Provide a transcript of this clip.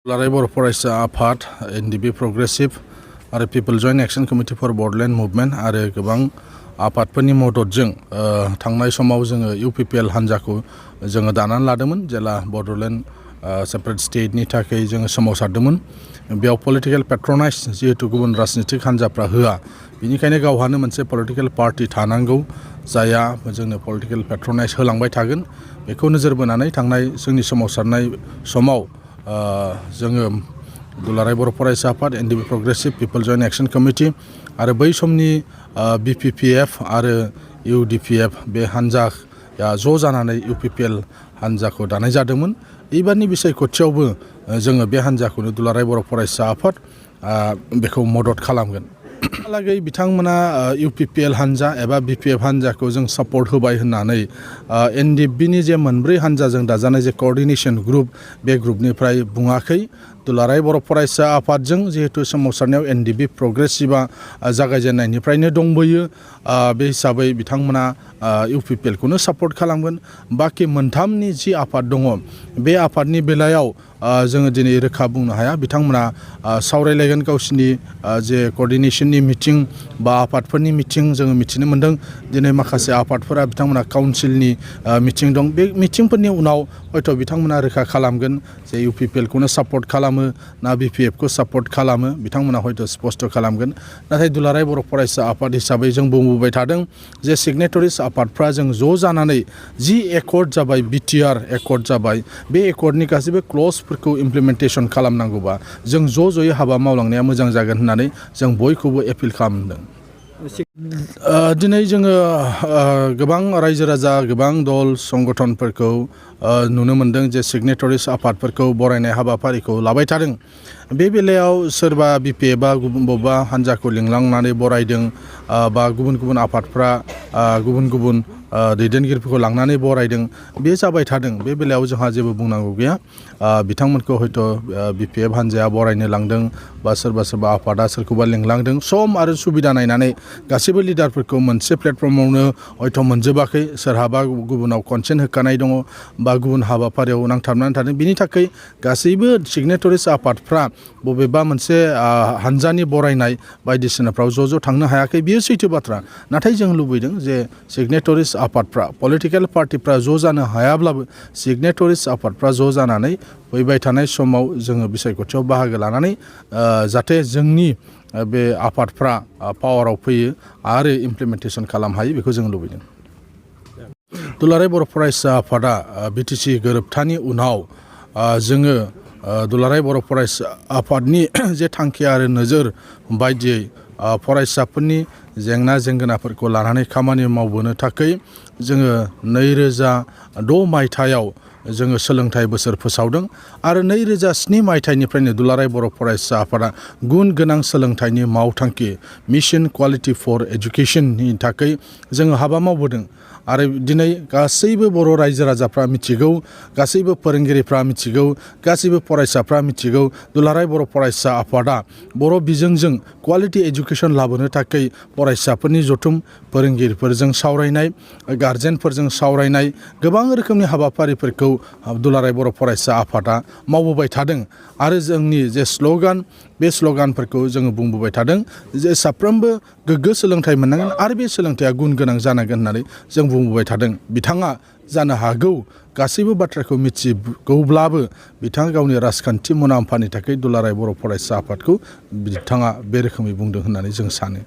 दुलाराय बर' फरायसा आफाद एनडिबि प्रग्रेसिभ आरो people joint action committee for Bodoland movement आरो गोबां आफादफोरनि मददजों थांनाय समाव जोङो इउपिपिएल हान्जाखौ जोङो दानानै लादोंमोन जेला बड'लेण्ड सेपारेट स्टेटनि थाखाय जोङो सोमावसारदोंमोन बेयाव पलिटिकेल पेट्रनाइज जिहेतु गुबुन राजनितिक हान्जाफ्रा होआ बेनिखायनो गावहानो मोनसे पलिटिकेल पार्टि थानांगौ जाया जोंनो पलिटिकेल पेट्रनाइज होलांबाय थागोन बेखौ नोजोर बोनानै थांनाय जोंनि सोमावसारनाय समाव जोङो दुलाराय बर' फरायसा आफाद एनडिबि प्रग्रेसिभ पिपल जयेन्ट एक्शन कमिटि आरो बै समनि बिपिपिएफ आरो इउडिपिएफ बे हान्जाया ज' जानानै इउपिपिएल हान्जाखौ दानाय जादोंमोन एबारनि बिसायख'थियावबो जोङो बे हान्जाखौनो दुलाराय बर' फरायसा आफाद बेखौ मदद खालामगोन लागै बिथांमोना इउपिपिएल हान्जा एबा बिपिएफ हान्जाखौ जों सापर्ट होबाय होननानै एनडिबिनि जे मोनब्रै हान्जाजों दाजानाय जे कोअर्डिनेशन ग्रुप बे ग्रुपनिफ्राय बुङाखै दुलाराय बर' फरायसा आफादजों जिहेतु सोमावसारनायाव एनडिबि प्रग्रेसिभआ जागायजेननायनिफ्रायनो दंबोयो बे हिसाबै बिथांमोना इउपिपिएलखौनो सापर्ट खालामगोन बाखि मोनथामनि जि आफाद दङ बे आफादनि बेलायाव जोङो दिनै रोखा बुंनो हाया बिथांमोना सावरायलायगोन गावसिनि जे कोअर्डिनेशननि मिटिं बा आफादफोरनि मिटिं जोङो मिथिनो मोन्दों दिनै माखासे आफादफोरा बिथांमोना काउन्सिलनि मिटिं दं बे मिटिंफोरनि उनाव हयथ' बिथांमोना रोखा खालामगोन जे इउपिपिएलखौनो सापर्ट खालामो ना बिपिएफखौ सापर्ट खालामो बिथांमोना हयथ' स्पष्ट खालामगोन नाथाय दुलाराय बर' फरायसा आफाद हिसाबै जों बुंबोबाय थादों जे सिगनेटरिस आफादफ्रा जों ज' जानानै जि एकर्ड जाबाय बिटिआर एकर्ड जाबाय बे एकर्डनि गासैबो क्लजफोरखौ इमप्लिमेन्टेसन खालामनांगौबा जों ज' ज'यै हाबा मावलांनाया मोजां जागोन होननानै जों बयखौबो एपिल खालामदों दिनै जोङो गोबां रायजो राजा गोबां दल संगठनफोरखौ नुनो मोन्दों जे सिगनेटरिस आफादफोरखौ बरायनाय हाबाफारिखौ लाबाय थादों बे बेलायाव सोरबा बिपिएफ बा बबेबा हान्जाखौ लिंलांनानै बरायदों बा गुबुन गुबुन आफादफ्रा गुबुन गुबुन दैदेनगिरिफोरखौ लांनानै बरायदों बे जाबाय थादों बे बेलायाव जोंहा जेबो बुंनांगौ गैया बिथांमोनखौ हयथ' बिपिएफ हान्जाया बरायनो लांदों बा सोरबा सोरबा आफादा सोरखौबा लिंलांदों सम आरो सुबिदा नायनानै गासैबो लिडारफोरखौ मोनसे प्लेटफर्मावनो हयथ' मोनजोबाखै सोरहाबा गुबुनाव कनसेन्ट होखानाय दङ बा गुबुन हाबाफारियाव नांथाबनानै थादों बिनि थाखाय गासैबो सिगनेटरिस आफादफ्रा बबेबा मोनसे हान्जानि बरायनाय बायदिसिनाफ्राव ज' ज' थांनो हायाखै बियो सैथो बाथ्रा नाथाय जों लुबैदों जे सिगनेटरिस आफादफ्रा पलिटिकेल पार्टिफ्रा ज' जानो हायाब्लाबो सिगनेटरिस आफादफ्रा ज' जानानै फैबाय थानाय समाव जोङो बिसायख'थियाव बाहागो लानानै जाहाथे जोंनि बे आफादफ्रा पावाराव फैयो आरो इमप्लिमेन्टेसन खालामनो हायो बेखौ जों लुबैदों दुलाराय बर' फरायसा आफादा बिटिसि गोरोबथानि उनाव जोङो दुलाराय बर' फरायसा आफादनि जे थांखि आरो नोजोर बायदियै फरायसाफोरनि जेंना जेंगोनाफोरखौ लानानै खामानि मावबोनो थाखाय जोङो 2006 मायथाइयाव जोङो सोलोंथाइ बोसोर फोसावदों आरो 2007 मायथाइनिफ्रायनो दुलाराय बर' फरायसा आफादा गुन गोनां सोलोंथाइनि मावथांखि मिशन क्वालिटी फर एजुकेशननि थाखाय जोङो हाबा मावबोदों आरो दिनै गासैबो बर' रायजो राजाफ्रा मिथिगौ गासैबो फोरोंगिरिफ्रा मिथिगौ गासैबो फरायसाफ्रा मिथिगौ दुलाराय बर' फरायसा आफादा बर' बिजोंजों क्वालिटी एजुकेशन लाबोनो थाखाय फरायसाफोरनि जथुम फोरोंगिरिफोरजों सावरायनाय गार्जेनफोरजों सावरायनाय गोबां रोखोमनि हाबाफारिफोरखौ दुलाराय बर' फरायसा आफादा मावबोबाय थादों आरो जोंनि जे स्ल'गान बे स्ल'गानफोरखौ जोङो बुंबोबाय थादों जे साफ्रोमबो गोग्गो सोलोंथाइ मोननांगोन आरो बे सोलोंथाइया गुन गोनां जानांगोन होननानै जों बुंबोबाय थादों बिथाङा जानो हागौ गासैबो बाथ्राखौ मिथिगौब्लाबो बिथाङा गावनि राजखान्थि मुलाम्फानि थाखाय दुलाराय बर' फरायसा आफादखौ बिथाङा बे रोखोमै बुंदों होननानै जों सानो